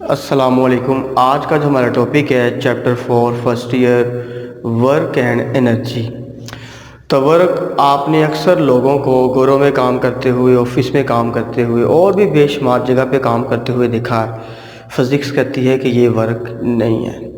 अस्सलामुअलैकुम। आज का जो हमारा टॉपिक है chapter 4 first year work and energy. तो वर्क आपने अक्सर लोगों को घरों में काम करते हुए, ऑफिस में काम करते हुए और भी बेशुमार जगह पे काम करते हुए देखा है। फिज़िक्स कहती है कि ये वर्क नहीं है।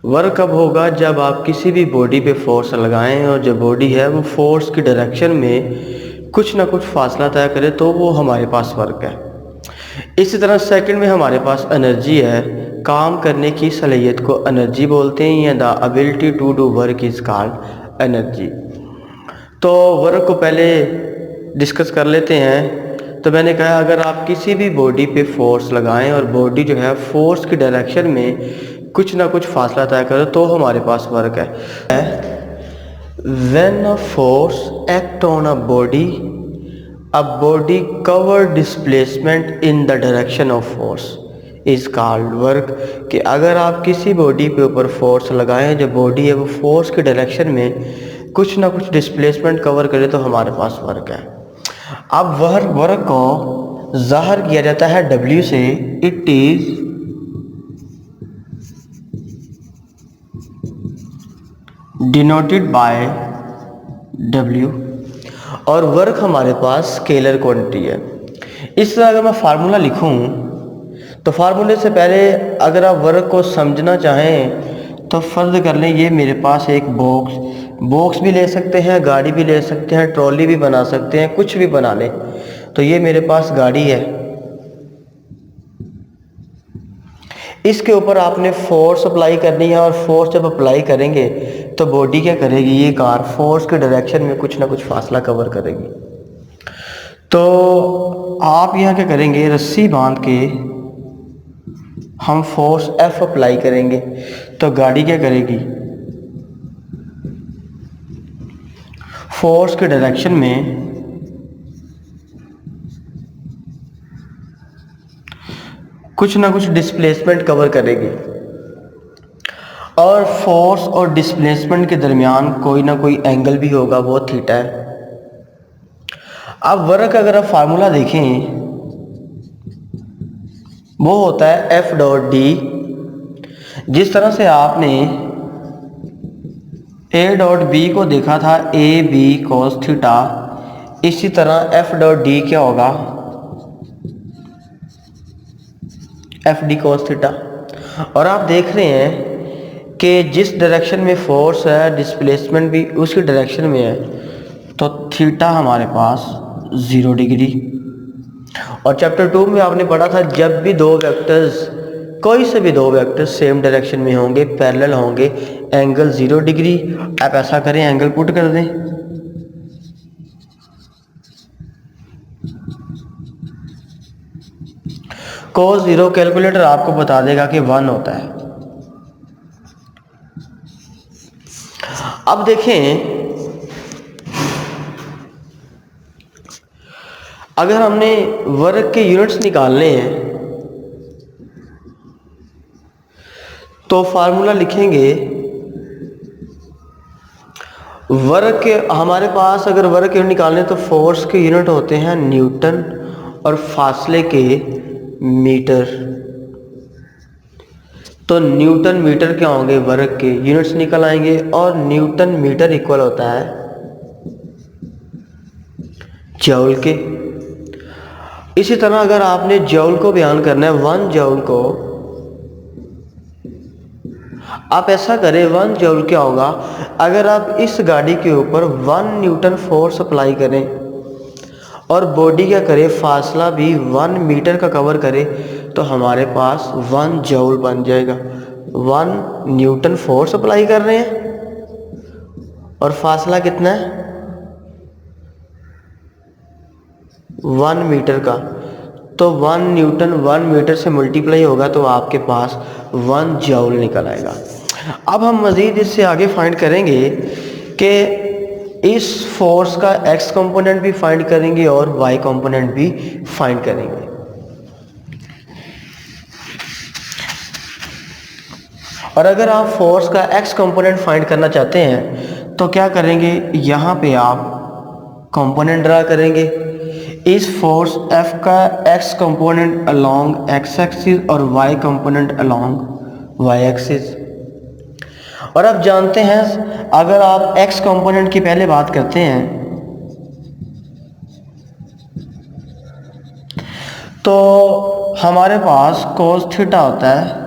वर्क कब होगा? जब आप किसी भी बॉडी पे फोर्स लगाएं और जो बॉडी है वो फोर्स की डायरेक्शन में कुछ ना कुछ फासला तय करे, तो वो हमारे पास वर्क है। इसी तरह सेकंड में हमारे पास एनर्जी है। काम करने की सलाहियत को एनर्जी बोलते हैं, या the ability to do work is called energy. तो वर्क को पहले डिस्कस कर लेते हैं। तो मैंने कहा अगर आप किसी भी बॉडी पे फोर्स लगाएं और बॉडी जो है फोर्स की डायरेक्शन में कुछ ना कुछ फासला तय करे, तो हमारे पास वर्क है। When a force act on a body, a body cover displacement in the direction of force is called work। कि अगर आप किसी बॉडी पे ऊपर फोर्स लगाएं, जो बॉडी है वो फोर्स के डायरेक्शन में कुछ ना कुछ डिस्प्लेसमेंट कवर करे, तो हमारे पास वर्क है। अब वर्क को ज़ाहिर किया जाता है W से। It is denoted by W, और वर्क हमारे पास स्केलर क्वांटिटी है। इस तरह अगर मैं फार्मूला लिखूं, तो फार्मूले से पहले अगर आप वर्क को समझना चाहें तो फर्ज कर लें ये मेरे पास एक बॉक्स भी ले सकते हैं, गाड़ी भी ले सकते हैं, ट्रॉली भी बना सकते हैं, कुछ भी बना लें। तो ये मेरे पास गाड़ी है, इसके ऊपर आपने फोर्स अप्लाई करनी है, और फोर्स जब अप्लाई करेंगे तो बॉडी क्या करेगी? ये कार फोर्स के डायरेक्शन में कुछ ना कुछ फासला कवर करेगी। तो आप यहाँ क्या करेंगे? रस्सी बांध के हम फोर्स F अप्लाई करेंगे, तो गाड़ी क्या करेगी? फोर्स के डायरेक्शन में कुछ ना कुछ डिस्प्लेसमेंट कवर करेगी, और फोर्स और डिस्प्लेसमेंट के दरमियान कोई ना कोई एंगल भी होगा, वो थीटा है। अब वर्क अगर आप फार्मूला देखें, वो होता है F डॉट डी। जिस तरह से आपने A डॉट बी को देखा था ए बी कॉस थीटा, इसी तरह F डॉट डी क्या होगा? F D cos theta. और आप देख रहे हैं कि जिस डायरेक्शन में फोर्स है, डिस्प्लेसमेंट भी उसी डायरेक्शन में है, तो थीटा हमारे पास 0 डिग्री। और चैप्टर 2 में आपने पढ़ा था जब भी दो वेक्टर्स, कोई से भी दो वेक्टर्स सेम डायरेक्शन में होंगे, पैरेलल होंगे, एंगल 0 डिग्री। आप ऐसा करें, एंगल पुट कर दें, cos 0 कैलकुलेटर आपको बता देगा कि 1 होता है। अब देखें, अगर हमने वर्क के यूनिट्स निकालने हैं तो फार्मूला लिखेंगे। वर्क के हमारे पास अगर वर्क के यूनिट निकालने तो फोर्स के यूनिट होते हैं न्यूटन, और फासले के मीटर। तो न्यूटन मीटर क्या होंगे? वर्क के यूनिट्स निकल आएंगे, और न्यूटन मीटर इक्वल होता है जूल के। इसी तरह अगर आपने जूल को बयान करना है, 1 जूल को, आप ऐसा करें, 1 जूल क्या होगा? अगर आप इस गाड़ी के ऊपर 1 न्यूटन फोर्स अप्लाई करें और बॉडी क्या करे? फासला भी 1 मीटर का कवर करे, तो हमारे पास 1 जूल बन जाएगा। 1 न्यूटन फोर्स अप्लाई कर रहे हैं और फासला कितना है? 1 मीटर का। तो 1 न्यूटन 1 मीटर से मल्टीप्लाई होगा, तो आपके पास 1 जूल निकल आएगा। अब हम मज़ीद इससे आगे फाइंड करेंगे कि इस फोर्स का एक्स कंपोनेंट भी फाइंड करेंगे और वाई कंपोनेंट भी फाइंड करेंगे। और अगर आप फोर्स का एक्स कंपोनेंट फाइंड करना चाहते हैं तो क्या करेंगे? यहाँ पे आप कंपोनेंट ड्रा करेंगे। इस फोर्स F का x component along x axis और y component along y axis. और अब जानते हैं, अगर आप x कंपोनेंट की पहले बात करते हैं तो हमारे पास cos थीटा होता है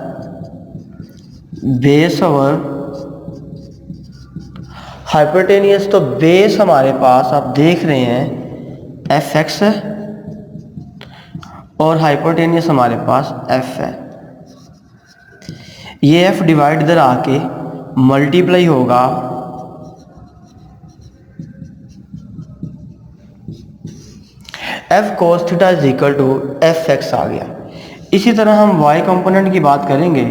बेस ओवर हाइपोटेनियस। तो बेस हमारे पास आप देख रहे हैं एफ एक्स है और हाइपोटेनियस हमारे पास एफ है। ये एफ डिवाइड इधर आके मल्टीप्लाई होगा F cos theta is equal to F x आ गया। इसी तरह हम वाई कंपोनेंट की बात करेंगे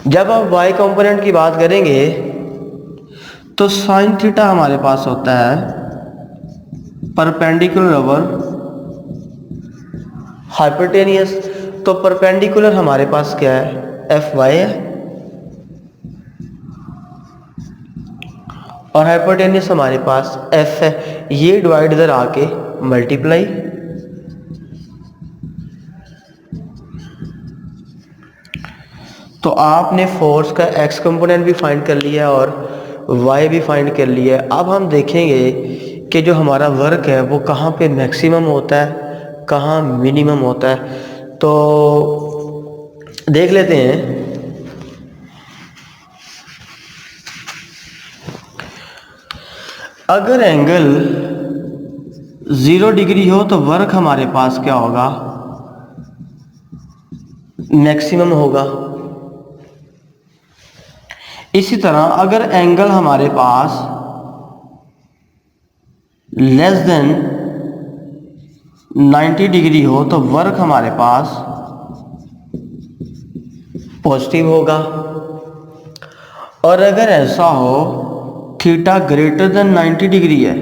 जब आप y कंपोनेंट की बात करेंगे तो साइन थीटा हमारे पास होता है परपेंडिकुलर ओवर हाइपोटेनियस। तो परपेंडिकुलर हमारे पास क्या है एफ वाई है और हाइपोटेनियस हमारे पास एफ है। ये डिवाइड इधर आके मल्टीप्लाई तो आपने फोर्स का x कंपोनेंट भी फाइंड कर लिया और y भी फाइंड कर लिया। अब हम देखेंगे कि जो हमारा वर्क है वो कहाँ पे मैक्सिमम होता है, कहाँ मिनिमम होता है। तो देख लेते हैं। अगर एंगल 0 डिग्री हो तो वर्क हमारे पास क्या होगा, मैक्सिमम होगा। इसी तरह अगर एंगल हमारे पास लेस देन 90 डिग्री हो तो वर्क हमारे पास पॉजिटिव होगा। और अगर ऐसा हो थीटा ग्रेटर देन 90 डिग्री है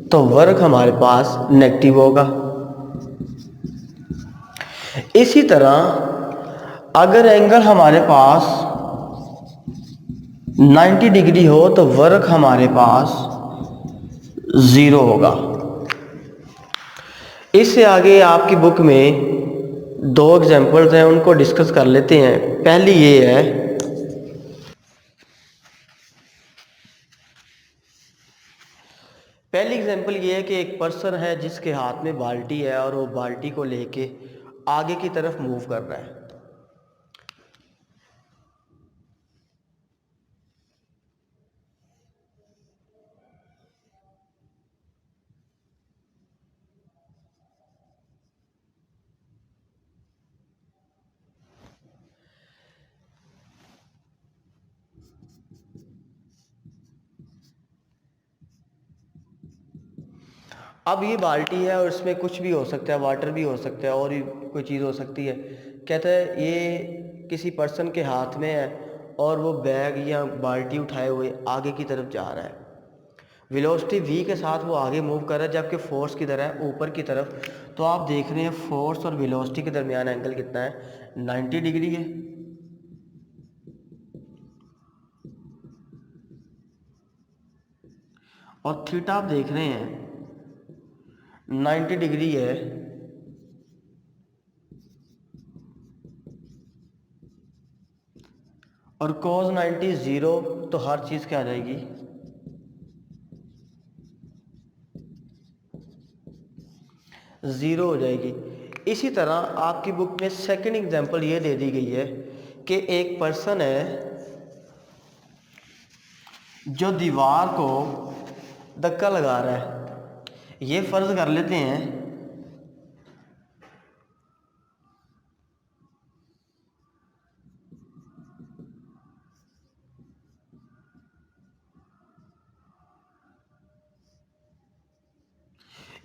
तो वर्क हमारे पास नेगेटिव होगा। इसी तरह अगर एंगल हमारे पास 90 डिग्री हो तो वर्क हमारे पास 0 होगा। इससे आगे आपकी बुक में 2 एग्जांपल्स हैं, उनको डिस्कस कर लेते हैं। पहली ये है, पहली एग्जांपल ये है कि एक पर्सन है जिसके हाथ में बाल्टी है और वो बाल्टी को लेके आगे की तरफ मूव कर रहा है। अब ये बाल्टी है और इसमें कुछ भी हो सकता है, वाटर भी हो सकता है और भी कोई चीज़ हो सकती है। कहता है ये किसी पर्सन के हाथ में है और वो बैग या बाल्टी उठाए हुए आगे की तरफ जा रहा है। वेलोसिटी v के साथ वो आगे मूव कर रहा है, जबकि फोर्स की तरह है ऊपर की तरफ। तो आप देख रहे हैं फोर्स और वेलोसिटी के दरमियान एंगल कितना है, 90 डिग्री है। और थीटा आप देख रहे हैं 90 डिग्री है। और cos 90 0, तो हर चीज़ क्या आ जाएगी, ज़ीरो हो जाएगी। इसी तरह आपकी बुक में सेकंड एग्जांपल ये दे दी गई है कि एक पर्सन है जो दीवार को धक्का लगा रहा है। ये फर्ज कर लेते हैं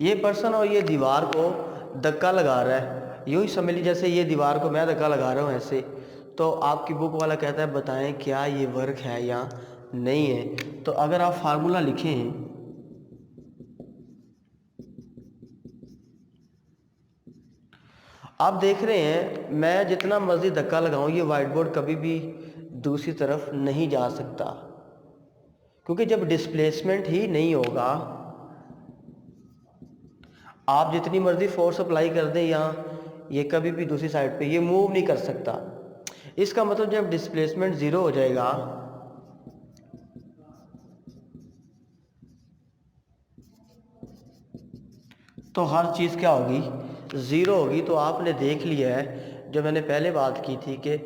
ये पर्सन और ये दीवार को धक्का लगा रहा है। यूँ ही समझ लीजिए जैसे ये दीवार को मैं धक्का लगा रहा हूँ ऐसे। तो आपकी बुक वाला कहता है बताएं क्या ये वर्क है या नहीं है। तो अगर आप फार्मूला लिखें, आप देख रहे हैं मैं जितना मर्जी धक्का लगाऊं ये वाइट बोर्ड कभी भी दूसरी तरफ नहीं जा सकता, क्योंकि जब डिस्प्लेसमेंट ही नहीं होगा, आप जितनी मर्जी फोर्स अप्लाई कर दें यहाँ, ये कभी भी दूसरी साइड पे ये मूव नहीं कर सकता। इसका मतलब जब डिस्प्लेसमेंट ज़ीरो हो जाएगा तो हर चीज़ क्या होगी, ज़ीरो होगी। तो आपने देख लिया है जो मैंने पहले बात की थी कि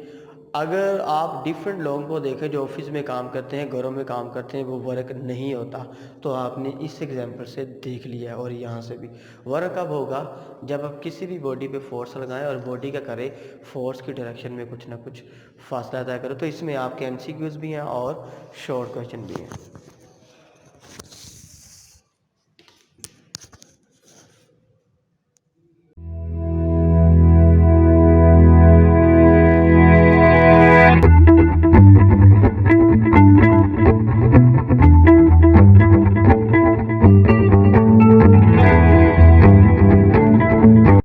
अगर आप डिफरेंट लोगों को देखें जो ऑफिस में काम करते हैं, घरों में काम करते हैं, वो वर्क नहीं होता। तो आपने इस एग्जांपल से देख लिया है। और यहाँ से भी वर्क कब होगा, जब आप किसी भी बॉडी पे फोर्स लगाएं और बॉडी का करें फोर्स की डायरेक्शन में कुछ ना कुछ फासला तय करो। तो इसमें आपके एमसीक्यूज भी हैं और शॉर्ट क्वेश्चन भी हैं।